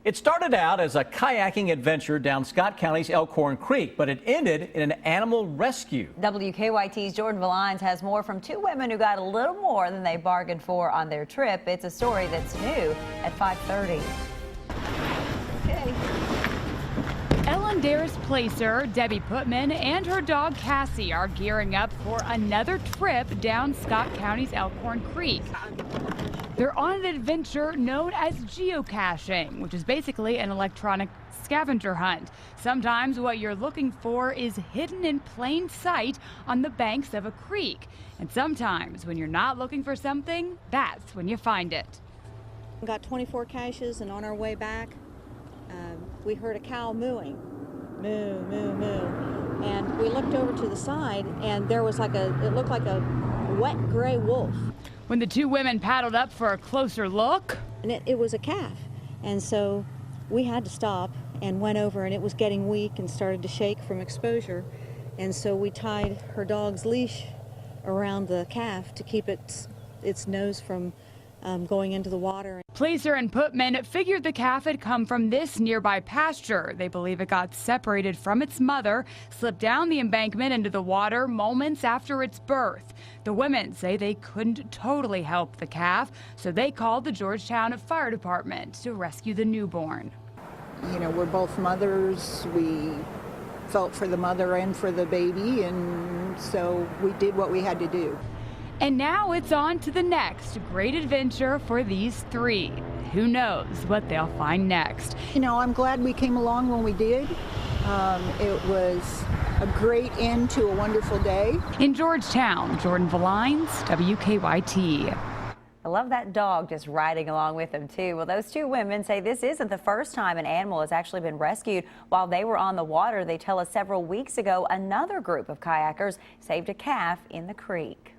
It started out as a kayaking adventure down Scott County's Elkhorn Creek, but it ended in an animal rescue. WKYT's Jordan Valines has more from two women who got a little more than they bargained for on their trip. It's a story that's new at 5:30. Okay. Ellen Dare's placer, Debbie Putman, and her dog Cassie are gearing up for another trip down Scott County's Elkhorn Creek. They're on an adventure known as geocaching, which is basically an electronic scavenger hunt. Sometimes what you're looking for is hidden in plain sight on the banks of a creek. And sometimes when you're not looking for something, that's when you find it. We got 24 caches, and on our way back, we heard a cow mooing. Moo, moo, moo. And we looked over to the side, and there was it looked like a wet gray wolf. When the two women paddled up for a closer look, And it was a calf. And so we had to stop and went over, and it was getting weak and started to shake from exposure. And so we tied her dog's leash around the calf to keep its nose from going into the water. Placer and Putman figured the calf had come from this nearby pasture. They believe it got separated from its mother, slipped down the embankment into the water moments after its birth. The women say they couldn't totally help the calf, so they called the Georgetown Fire Department to rescue the newborn. You know, we're both mothers. We felt for the mother and for the baby, and so we did what we had to do. And now it's on to the next great adventure for these three. Who knows what they'll find next? You know, I'm glad we came along when we did. It was a great end to a wonderful day. In Georgetown, Jordan Valines, WKYT. I love that dog just riding along with them, too. Well, those two women say this isn't the first time an animal has actually been rescued while they were on the water. They tell us several weeks ago, another group of kayakers saved a calf in the creek.